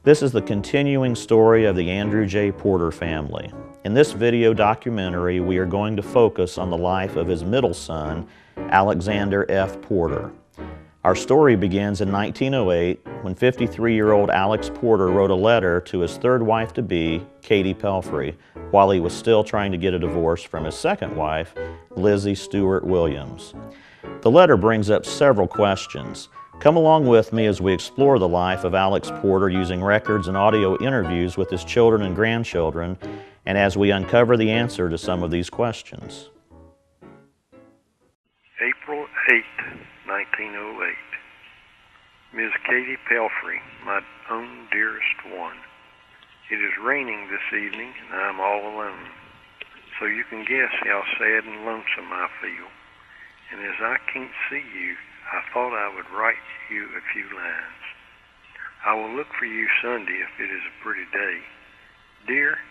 This is the continuing story of the Andrew J. Porter family. In this video documentary, we are going to focus on the life of his middle son, Alexander F. Porter. Our story begins in 1908 when 53-year-old Alick Porter wrote a letter to his third wife-to-be, Katie Pelfrey, while he was still trying to get a divorce from his second wife, Lizzie Stewart Williams. The letter brings up several questions. Come along with me as we explore the life of Alick Porter using records and audio interviews with his children and grandchildren, and as we uncover the answer to some of these questions. April 8th, 1908. Ms. Katie Pelfrey, my own dearest one. It is raining this evening and I'm all alone, so you can guess how sad and lonesome I feel. And as I can't see you, I thought I would write you a few lines. I will look for you Sunday if it is a pretty day. Dear,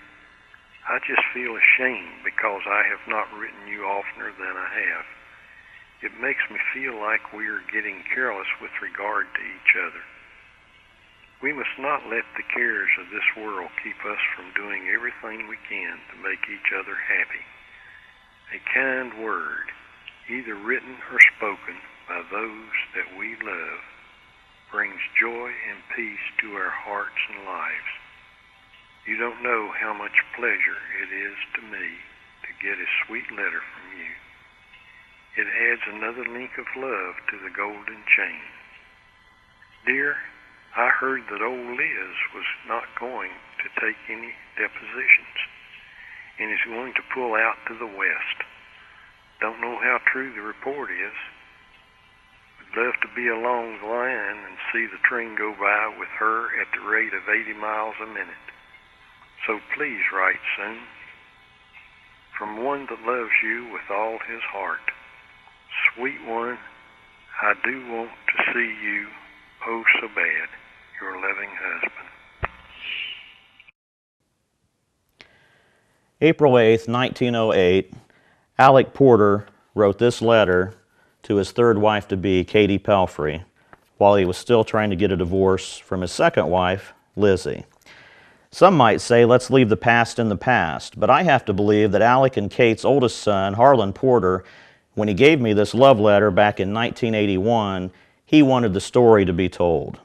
I just feel ashamed because I have not written you oftener than I have. It makes me feel like we are getting careless with regard to each other. We must not let the cares of this world keep us from doing everything we can to make each other happy. A kind word, either written or spoken by those that we love, brings joy and peace to our hearts and lives. You don't know how much pleasure it is to me to get a sweet letter from you. It adds another link of love to the golden chain. Dear, I heard that old Liz was not going to take any depositions and is going to pull out to the west. Don't know how true the report is. Would love to be along the line and see the train go by with her at the rate of 80 miles a minute. So please write soon. From one that loves you with all his heart. Sweet one, I do want to see you, oh so bad, your loving husband. April 8, 1908, Alick Porter wrote this letter to his third wife-to-be, Katie Pelfrey, while he was still trying to get a divorce from his second wife, Lizzie. Some might say, let's leave the past in the past, but I have to believe that Alick and Kate's oldest son, Harlan Porter, when he gave me this love letter back in 1981, he wanted the story to be told.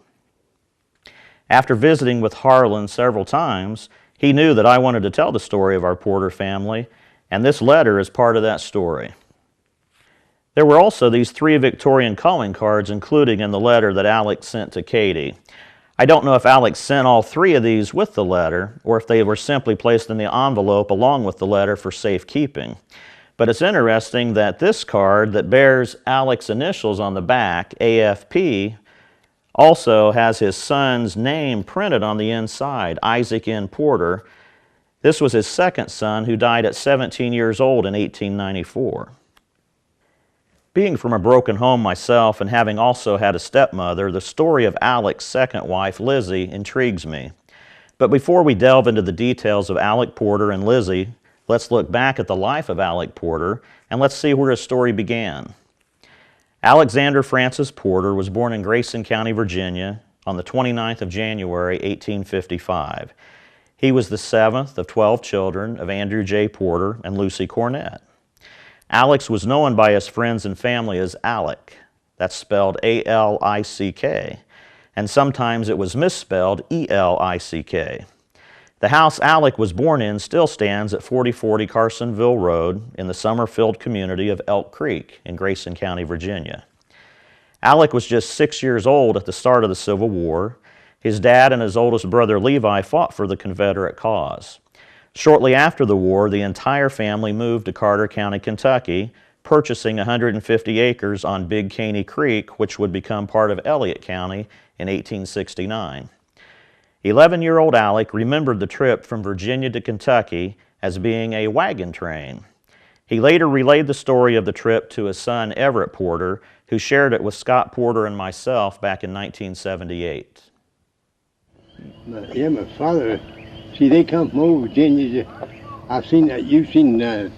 After visiting with Harlan several times, he knew that I wanted to tell the story of our Porter family, and this letter is part of that story. There were also these 3 Victorian calling cards included in the letter that Alick sent to Katie. I don't know if Alick sent all 3 of these with the letter, or if they were simply placed in the envelope along with the letter for safekeeping. But it's interesting that this card that bears Alick's initials on the back, AFP, also has his son's name printed on the inside, Isaac N. Porter. This was his second son, who died at 17 years old in 1894. Being from a broken home myself and having also had a stepmother, the story of Alick's second wife, Lizzie, intrigues me. But before we delve into the details of Alick Porter and Lizzie, let's look back at the life of Alick Porter, and let's see where his story began. Alexander Francis Porter was born in Grayson County, Virginia, on the 29th of January, 1855. He was the 7th of 12 children of Andrew J. Porter and Lucy Cornett. Alick was known by his friends and family as Alick. That's spelled A-L-I-C-K, and sometimes it was misspelled E-L-I-C-K. The house Alick was born in still stands at 4040 Carsonville Road in the summer-filled community of Elk Creek in Grayson County, Virginia. Alick was just 6 years old at the start of the Civil War. His dad and his oldest brother Levi fought for the Confederate cause. Shortly after the war, the entire family moved to Carter County, Kentucky, purchasing 150 acres on Big Caney Creek, which would become part of Elliott County in 1869. 11-year-old Alick remembered the trip from Virginia to Kentucky as being a wagon train. He later relayed the story of the trip to his son Everett Porter, who shared it with Scott Porter and myself back in 1978. Yeah, my father, see, they come from old Virginia. I've seen that, you've seen the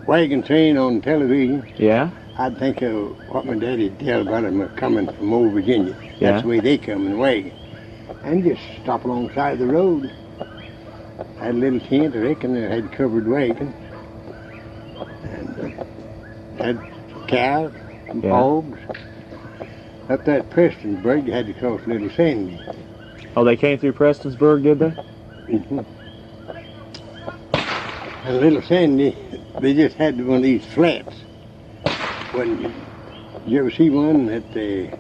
wagon train on television. Yeah? I think of what my daddy tell about them coming from old Virginia. Yeah. That's the way they come in wagon. and just stop alongside the road. Had a little tent, I reckon, that had covered wagons. And had cows and hogs. Up there at Prestonsburg, you had to cross Little Sandy. Oh, they came through Prestonsburg, did they? Mm-hmm. And Little Sandy, they just had one of these flats. When you ever see one that they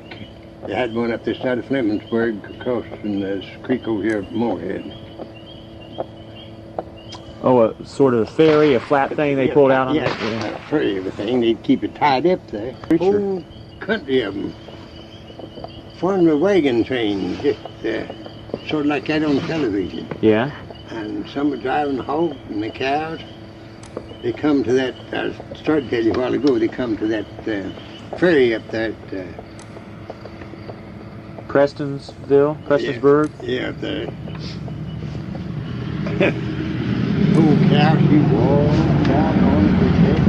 had one up this side of Flemingsburg, crossing this creek over here at Moorhead. Oh, a sort of ferry, a flat thing they pulled out on that? Yeah, a ferry, everything. They'd keep it tied up there. Whole country of them. Formed a wagon train, just sort of like that on television. Yeah. And some were driving the hogs and the cows. They come to that, I started telling you a while ago, they come to that ferry up there at Prestonsburg? Yeah, up there. Old cow, she walked out on the head,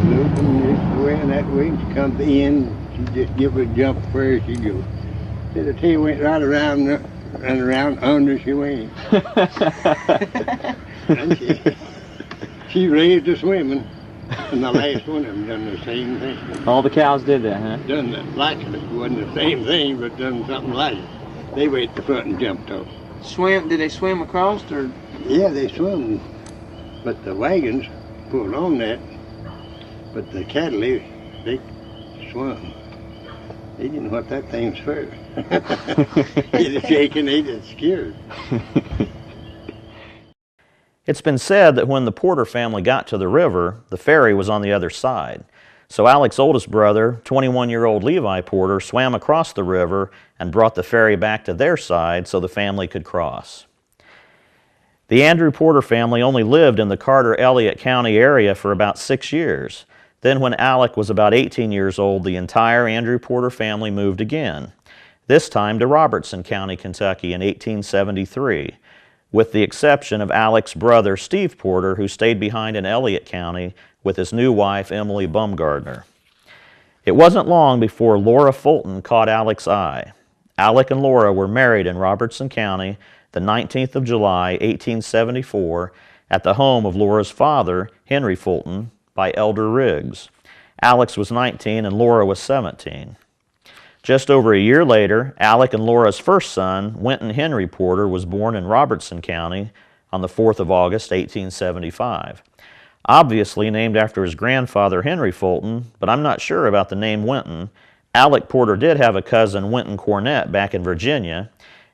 looking this way and that way, and she come to the end, she just give her a jump where she go. Said the tail went right around and around under she went. And she raised her swimming, and the last one of them done the same thing. All the cows did that, huh? Done that like it. It wasn't the same thing, but done something like it. They went at the front and jumped off. Did they swim across, or? Yeah, they swum. But the wagons pulled on that. But the cattle, they swum. They didn't know what that thing was for. They just shaking, they just scared. It's been said that when the Porter family got to the river, the ferry was on the other side. So Alec's oldest brother, 21-year-old Levi Porter, swam across the river and brought the ferry back to their side so the family could cross. The Andrew Porter family only lived in the Carter-Elliott County area for about 6 years. Then when Alick was about 18 years old, the entire Andrew Porter family moved again, this time to Robertson County, Kentucky in 1873, with the exception of Alec's brother, Steve Porter, who stayed behind in Elliott County with his new wife, Emily Bumgardner. It wasn't long before Laura Fulton caught Alec's eye. Alick and Laura were married in Robertson County the 19th of July, 1874, at the home of Laura's father, Henry Fulton, by Elder Riggs. Alex was 19 and Laura was 17. Just over a year later, Alick and Laura's first son, Winton Henry Porter, was born in Robertson County on the 4th of August, 1875. Obviously named after his grandfather, Henry Fulton, but I'm not sure about the name Winton. Alick Porter did have a cousin, Winton Cornett, back in Virginia,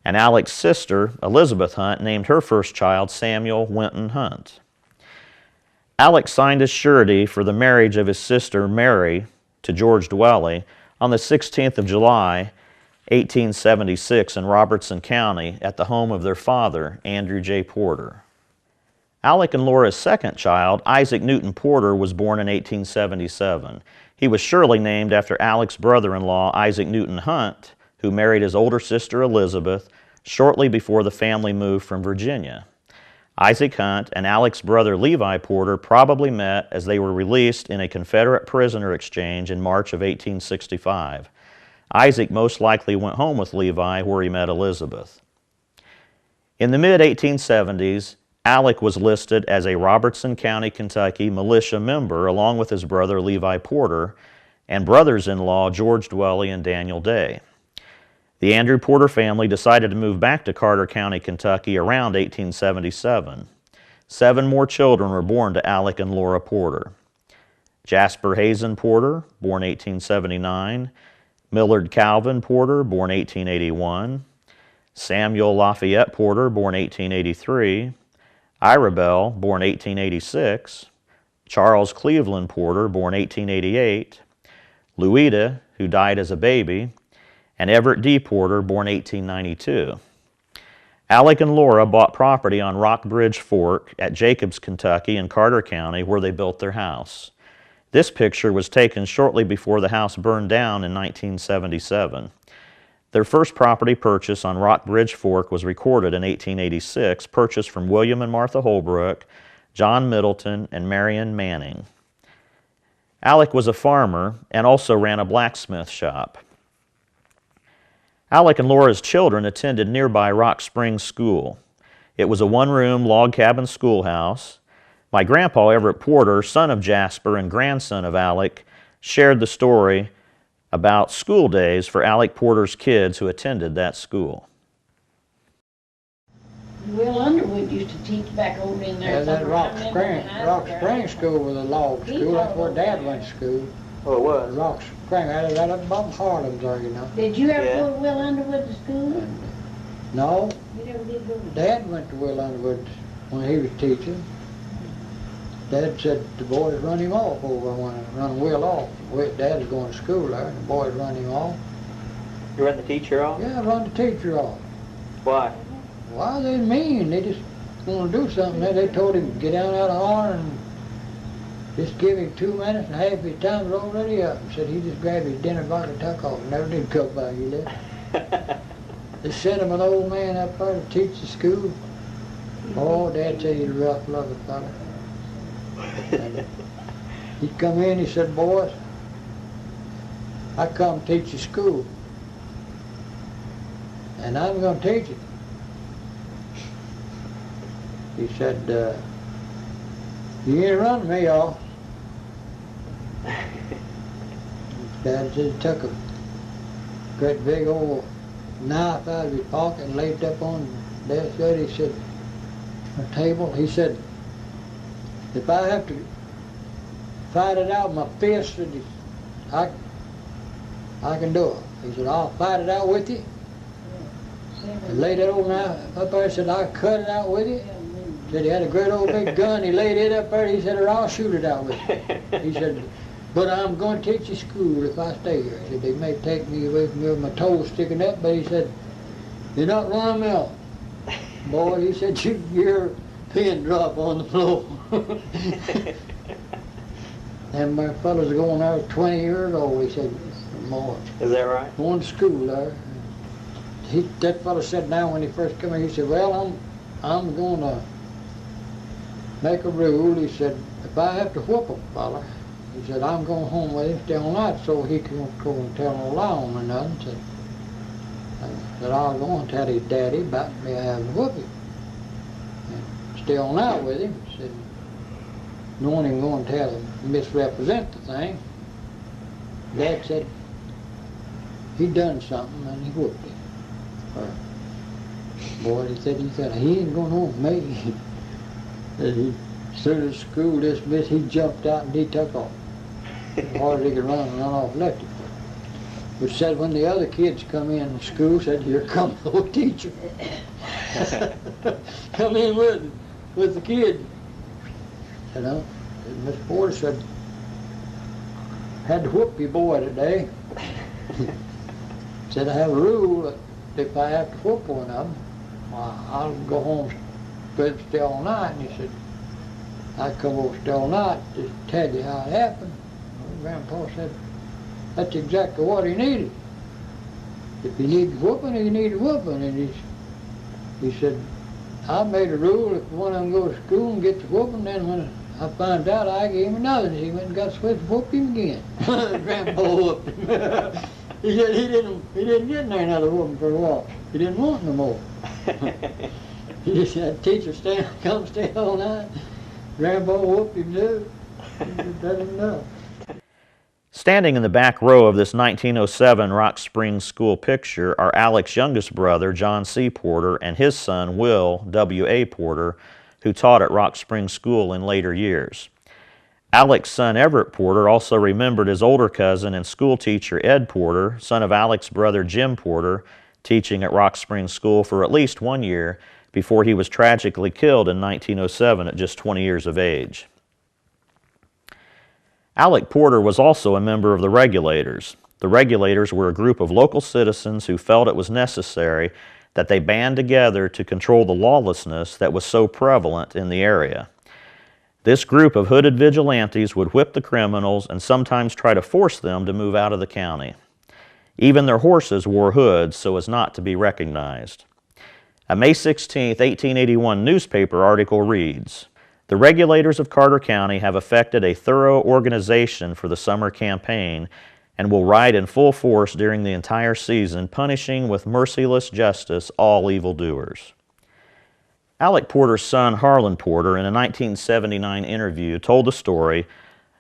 and Alec's sister, Elizabeth Hunt, named her first child Samuel Winton Hunt. Alick signed his surety for the marriage of his sister Mary to George Dwelly on the 16th of July, 1876 in Robertson County at the home of their father, Andrew J. Porter. Alick and Laura's second child, Isaac Newton Porter, was born in 1877. He was surely named after Alec's brother-in-law, Isaac Newton Hunt, who married his older sister Elizabeth shortly before the family moved from Virginia. Isaac Hunt and Alec's brother Levi Porter probably met as they were released in a Confederate prisoner exchange in March of 1865. Isaac most likely went home with Levi where he met Elizabeth. In the mid-1870s, Alick was listed as a Robertson County, Kentucky militia member along with his brother Levi Porter and brothers-in-law George Dwelly and Daniel Day. The Andrew Porter family decided to move back to Carter County, Kentucky around 1877. 7 more children were born to Alick and Laura Porter. Jasper Hazen Porter, born 1879, Millard Calvin Porter, born 1881, Samuel Lafayette Porter, born 1883, Ira Bell, born 1886, Charles Cleveland Porter, born 1888, Louita, who died as a baby, and Everett D. Porter, born 1892. Alick and Laura bought property on Rock Bridge Fork at Jacobs, Kentucky in Carter County where they built their house. This picture was taken shortly before the house burned down in 1977. Their first property purchase on Rock Bridge Fork was recorded in 1886, purchased from William and Martha Holbrook, John Middleton, and Marion Manning. Alick was a farmer and also ran a blacksmith shop. Alick and Laura's children attended nearby Rock Springs School. It was a one-room log cabin schoolhouse. My grandpa, Everett Porter, son of Jasper and grandson of Alick, shared the story about school days for Alick Porter's kids who attended that school. Will Underwood used to teach back over in there. Yeah, that somewhere. Rock Springs School was a log school. That's where Dad went to school. Oh, it was. Rock Springs, right up above Harlem there, you know. Did you ever Yeah. go to Will Underwood to school? No, You never did go to Dad went to Will Underwood when he was teaching. Dad said the boys run him off over when run Will off. Dad was going to school there, and the boys run him off. You run the teacher off? Yeah, run the teacher off. Why? Why, they mean. They just want to do something. They told him, get down out of holler and just give him 2 minutes and half his time was already up. He said he just grabbed his dinner box and took off. Never did come back, he did. They sent him an old man up there to teach the school. Oh, Dad said he's a rough, loving fella. And he'd come in, he said, boys, I come teach you school. And I'm going to teach it. He said, you ain't running me off. Dad said he took a great big old knife out of his pocket and laid it up on the desk there. He said, a table, he said, if I have to fight it out with my fist, I can do it. He said, I'll fight it out with you. And laid that old knife up there and said, I'll cut it out with you. Said he had a great old big gun, he laid it up there, he said, or I'll shoot it out with you. He said, but I'm going to teach you school if I stay here. He said, they may take me away from here with my toes sticking up, but he said, you're not running me off. Boy, he said, your pin drop on the floor. And my fellas are going there 20 years old, he said, more. Is that right? Going to school there. That fellow said down when he first came here, he said, well, I'm going to make a rule. He said, if I have to whoop a fella, he said, I'm going home with him, stay all night, so he can go and tell no lie on me or nothing. Said I'll go and tell his daddy about me having to whoop him. And stay all night with him. Said, knowing him going to tell him, misrepresent the thing. Dad said, he done something and he whooped him. Boy, he said, he ain't going home with me. As soon as school dismissed, he jumped out and he took off. As hard as he could run off and left him. But said when the other kids come in school, said, here comes the old teacher. Come in with the kid. Said, no. Miss Porter said, had to whoop your boy today. Said, I have a rule that if I have to whoop one of them, I'll go home and stay all night. And he said, I come over stay all night to tell you how it happened. Grandpa said, that's exactly what he needed. If he needed whooping, he needed whooping. And he said, I made a rule if one of them go to school and gets whooping, then when I found out, I gave him another. He went and got switched and whooped him again. Grandpa whooped him. He said he didn't get another whooping for a while. He didn't want no more. He just said, teacher, come stay all night. Grandpa whooped him too. He just let him know. Standing in the back row of this 1907 Rock Springs School picture are Alick's youngest brother, John C. Porter, and his son, Will W.A. Porter, who taught at Rock Springs School in later years. Alick's son, Everett Porter, also remembered his older cousin and school teacher, Ed Porter, son of Alick's brother, Jim Porter, teaching at Rock Springs School for at least 1 year before he was tragically killed in 1907 at just 20 years of age. Alick Porter was also a member of the Regulators. The Regulators were a group of local citizens who felt it was necessary that they band together to control the lawlessness that was so prevalent in the area. This group of hooded vigilantes would whip the criminals and sometimes try to force them to move out of the county. Even their horses wore hoods so as not to be recognized. A May 16, 1881 newspaper article reads, "The Regulators of Carter County have effected a thorough organization for the summer campaign and will ride in full force during the entire season, punishing with merciless justice all evildoers. Alick Porter's son, Harlan Porter, in a 1979 interview, told the story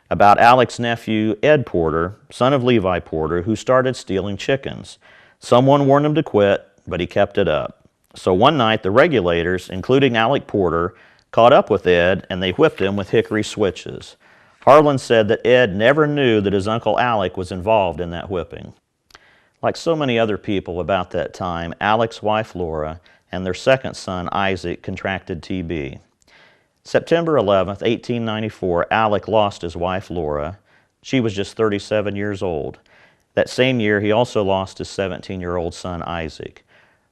about Alick's nephew, Ed Porter, son of Levi Porter, who started stealing chickens. Someone warned him to quit, but he kept it up. So one night, the regulators, including Alick Porter, caught up with Ed, and they whipped him with hickory switches. Harlan said that Ed never knew that his Uncle Alick was involved in that whipping. Like so many other people about that time, Alick's wife, Laura, and their second son, Isaac, contracted TB. September 11, 1894, Alick lost his wife, Laura. She was just 37 years old. That same year, he also lost his 17-year-old son, Isaac.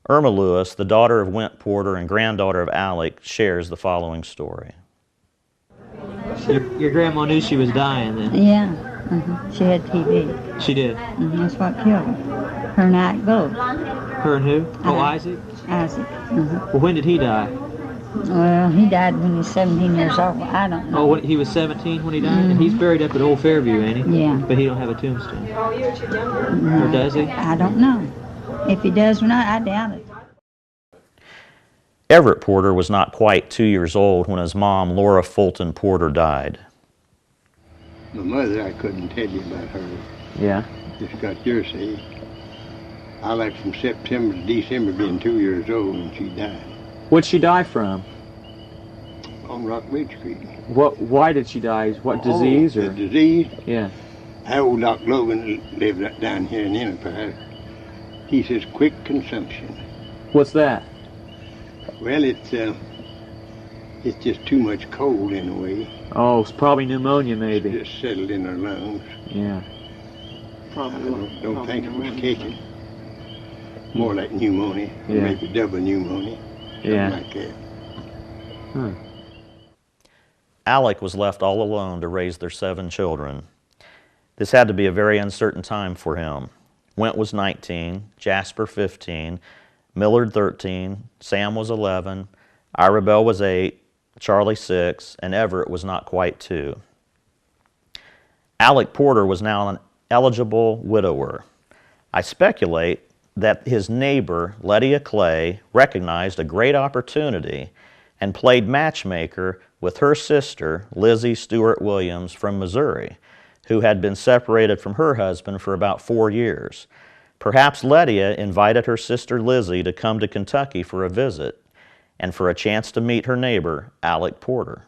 Irma Lewis, the daughter of Went Porter and granddaughter of Alick, shares the following story. Your grandma knew she was dying then? Yeah, she had TB. She did? That's what killed her. Her and Alec both. Her and who? Oh, Isaac? Isaac. Well, when did he die? Well, he died when he was 17 years old. I don't know. Oh, he was 17 when he died? And he's buried up at Old Fairview, ain't he? Yeah. But he don't have a tombstone. No, Or does he? I don't know. If he does or not, I doubt it. Everett Porter was not quite 2 years old when his mom, Laura Fulton Porter, died. My mother, I couldn't tell you about her. Yeah? Just got your say. I like from September to December being 2 years old and she died What'd she die from? on Rock Ridge Creek. Why did she die? What disease? The disease? Yeah. Old Doc Logan lived right down here in Enterprise. He says quick consumption. What's that? Well, it's just too much cold in a way. Oh, it's probably pneumonia, It's maybe. just settled in her lungs. Yeah. I don't think it was kicking. More like pneumonia, or Yeah. maybe double pneumonia, something Yeah. like that. Alick was left all alone to raise their 7 children. This had to be a very uncertain time for him. Went was 19, Jasper 15, Millard 13, Sam was 11, Irabelle was 8, Charlie 6, and Everett was not quite 2. Alick Porter was now an eligible widower. I speculate that his neighbor, Lydia Clay, recognized a great opportunity and played matchmaker with her sister, Lizzie Stewart Williams from Missouri, who had been separated from her husband for about 4 years. Perhaps Lydia invited her sister Lizzie to come to Kentucky for a visit and for a chance to meet her neighbor, Alick Porter.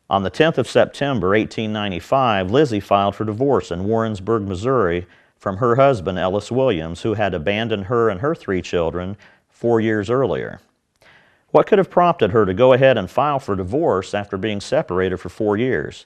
On the 10th of September, 1895, Lizzie filed for divorce in Warrensburg, Missouri, from her husband, Ellis Williams, who had abandoned her and her 3 children 4 years earlier. What could have prompted her to go ahead and file for divorce after being separated for 4 years,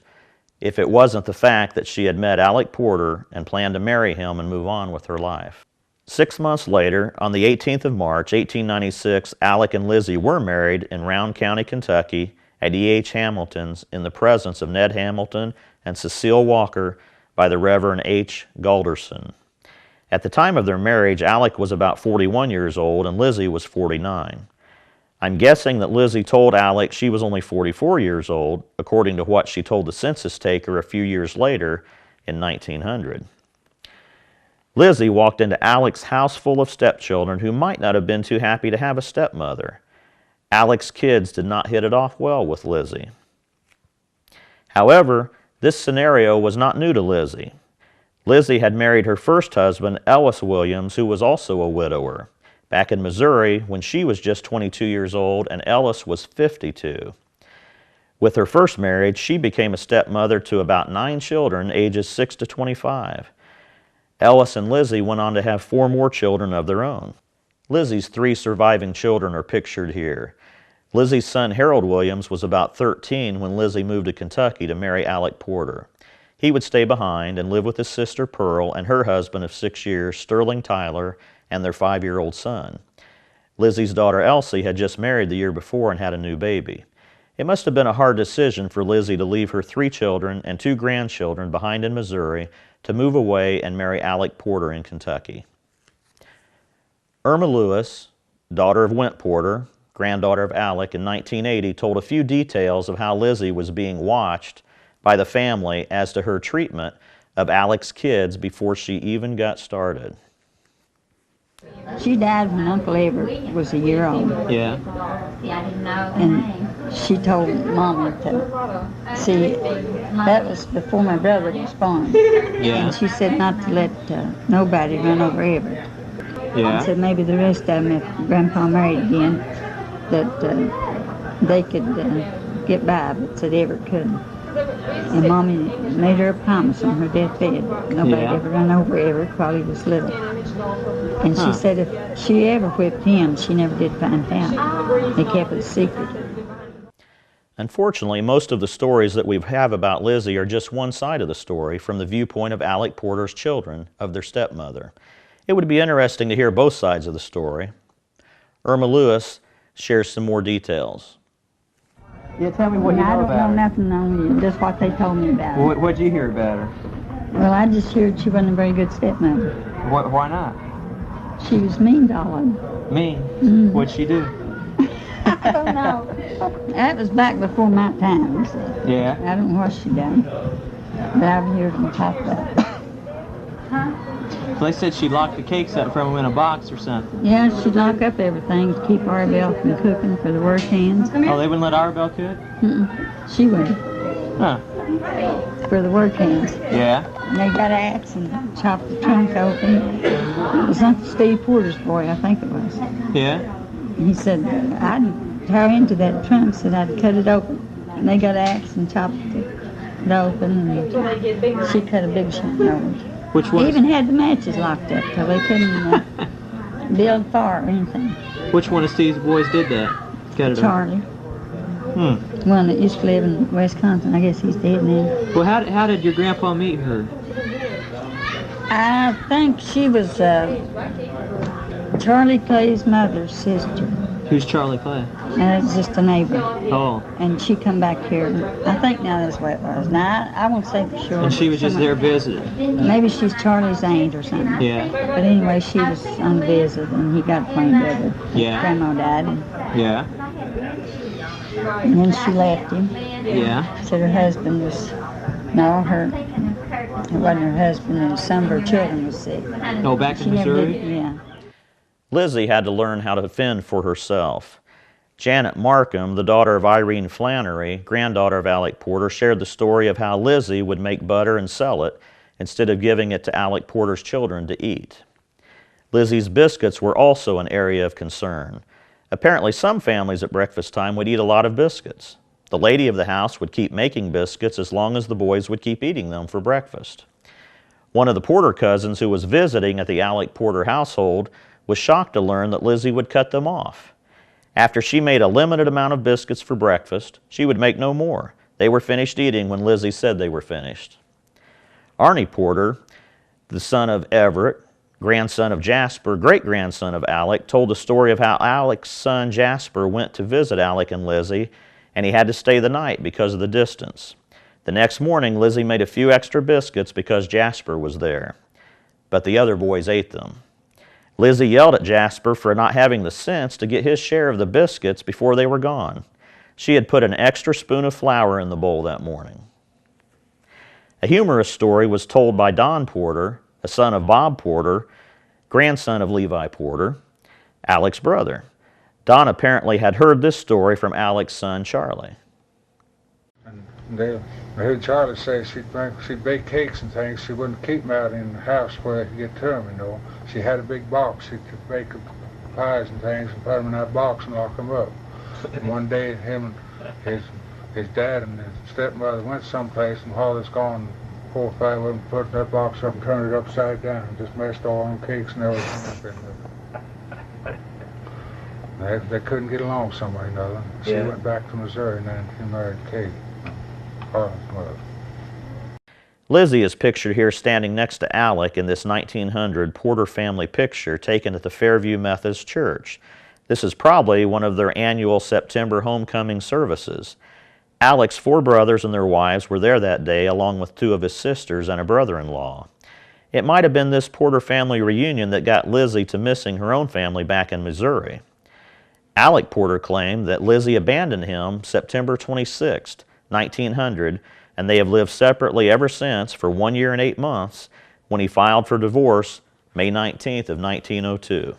if it wasn't the fact that she had met Alick Porter and planned to marry him and move on with her life? 6 months later, on the 18th of March, 1896, Alick and Lizzie were married in Round County, Kentucky, at E.H. Hamilton's in the presence of Ned Hamilton and Cecile Walker by the Reverend H. Galderson. At the time of their marriage, Alick was about 41 years old and Lizzie was 49. I'm guessing that Lizzie told Alick she was only 44 years old, according to what she told the census taker a few years later in 1900. Lizzie walked into Alick's house full of stepchildren who might not have been too happy to have a stepmother. Alick's kids did not hit it off well with Lizzie. However, this scenario was not new to Lizzie. Lizzie had married her first husband, Ellis Williams, who was also a widower, back in Missouri when she was just 22 years old and Ellis was 52. With her first marriage, she became a stepmother to about 9 children, ages 6 to 25. Ellis and Lizzie went on to have 4 more children of their own. Lizzie's 3 surviving children are pictured here. Lizzie's son Harold Williams was about 13 when Lizzie moved to Kentucky to marry Alick Porter. He would stay behind and live with his sister Pearl and her husband of 6 years, Sterling Tyler, and their 5-year-old son. Lizzie's daughter Elsie had just married the year before and had a new baby. It must have been a hard decision for Lizzie to leave her 3 children and 2 grandchildren behind in Missouri to move away and marry Alick Porter in Kentucky. Irma Lewis, daughter of Went Porter, granddaughter of Alick, in 1980 told a few details of how Lizzie was being watched by the family as to her treatment of Alick's kids before she even got started. She died when Uncle Everett was a year old. Yeah. And she told Mommy to see, that was before my brother was born. Yeah. And she said not to let nobody run over Everett. Yeah. And said maybe the rest of them, if Grandpa married again, that they could get by, but said Everett couldn't. And Mommy made her a promise on her deathbed. Nobody ever run over Everett while he was little. And she said if she ever whipped him, she never did find out. They kept it a secret. Unfortunately, most of the stories that we have about Lizzie are just one side of the story from the viewpoint of Alick Porter's children, of their stepmother. It would be interesting to hear both sides of the story. Irma Lewis shares some more details. Yeah, tell me what you I know don't about know her. nothing on you, just what they told me about her. What'd you hear about her? Well, I just heard she wasn't a very good stepmother. Why not? She was mean to all of them. Mean? Mm. What'd she do? I don't know. That was back before my time, so Yeah. I don't know what she done. But I've heard them talk about it. They said she locked the cakes up from them in a box or something. Yeah, she'd lock up everything to keep Arbel from cooking for the work hands. Oh, they wouldn't let Arbel cook? She wouldn't, Huh. for the work hands. Yeah. And they got an axe and chopped the trunk open. It was Uncle Steve Porter's boy, I think it was. Yeah. And he said, I'd tear into that trunk, said I'd cut it open. And they got an axe and chopped it open, and she cut a big shot open. Which They one? even had the matches locked up, so they couldn't build fire or anything. Which one of Steve's boys did that? Cut it up. Charlie, one that used to live in Wisconsin, I guess he's dead now. Well, how did your grandpa meet her? I think she was Charlie Clay's mother's sister. Who's Charlie Clay? And it's just a neighbor. Oh. And she come back here. I think now that's what it was. Now, I won't say for sure. And she was just there visiting. Maybe she's Charlie's aunt or something. Yeah. But anyway, she was on a visit, and he got acquainted with her. Yeah. Grandma died, Yeah. and then she left him. Yeah. Said her husband was, no, it wasn't her husband, and some of her children was sick. Oh, back She in never Missouri? did, yeah. Lizzie had to learn how to fend for herself. Janet Markham, the daughter of Irene Flannery, granddaughter of Alick Porter, shared the story of how Lizzie would make butter and sell it instead of giving it to Alick Porter's children to eat. Lizzie's biscuits were also an area of concern. Apparently, some families at breakfast time would eat a lot of biscuits. The lady of the house would keep making biscuits as long as the boys would keep eating them for breakfast. One of the Porter cousins who was visiting at the Alick Porter household was shocked to learn that Lizzie would cut them off. After she made a limited amount of biscuits for breakfast, she would make no more. They were finished eating when Lizzie said they were finished. Arney Porter, the son of Everett, grandson of Jasper, great-grandson of Alick, told the story of how Alick's son Jasper went to visit Alick and Lizzie, and he had to stay the night because of the distance. The next morning, Lizzie made a few extra biscuits because Jasper was there, but the other boys ate them. Lizzie yelled at Jasper for not having the sense to get his share of the biscuits before they were gone. She had put an extra spoon of flour in the bowl that morning. A humorous story was told by Don Porter, a son of Bob Porter, grandson of Levi Porter, Alick's brother. Don apparently had heard this story from Alick's son, Charlie. I heard Charlie say she'd bake cakes and things. She wouldn't keep them out in the house where they could get to them, you know. She had a big box. She could bake pies and things and put them in that box and lock them up. And one day, him and his dad and his stepmother went someplace, and while they was gone, 4 or 5 of them put that box up and turned it upside down and just messed all them cakes and everything up in there. They couldn't get along some way or another. She went back to Missouri, and then she married Kate. Lizzie is pictured here standing next to Alick in this 1900 Porter family picture taken at the Fairview Methodist Church. This is probably one of their annual September homecoming services. Alick's 4 brothers and their wives were there that day, along with 2 of his sisters and a brother-in-law. It might have been this Porter family reunion that got Lizzie to missing her own family back in Missouri. Alick Porter claimed that Lizzie abandoned him September 26, 1900, and they have lived separately ever since for 1 year and 8 months when he filed for divorce May 19th of 1902.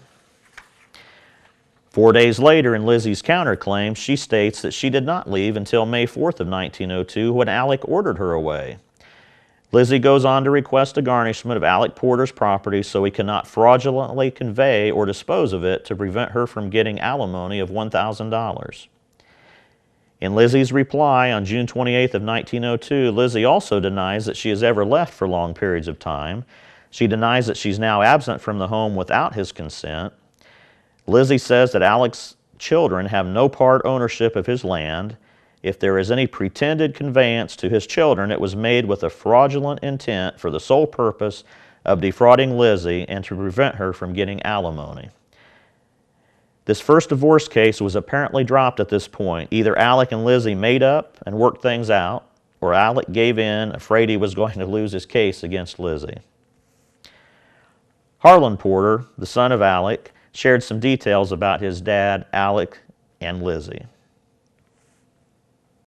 4 days later, in Lizzie's counterclaim, she states that she did not leave until May 4th of 1902 when Alick ordered her away. Lizzie goes on to request a garnishment of Alick Porter's property so he cannot fraudulently convey or dispose of it to prevent her from getting alimony of $1,000. In Lizzie's reply on June 28th of 1902, Lizzie also denies that she has ever left for long periods of time. She denies that she's now absent from the home without his consent. Lizzie says that Alick's children have no part ownership of his land. If there is any pretended conveyance to his children, it was made with a fraudulent intent for the sole purpose of defrauding Lizzie and to prevent her from getting alimony. This first divorce case was apparently dropped at this point. Either Alick and Lizzie made up and worked things out, or Alick gave in, afraid he was going to lose his case against Lizzie. Harlan Porter, the son of Alick, shared some details about his dad, Alick, and Lizzie.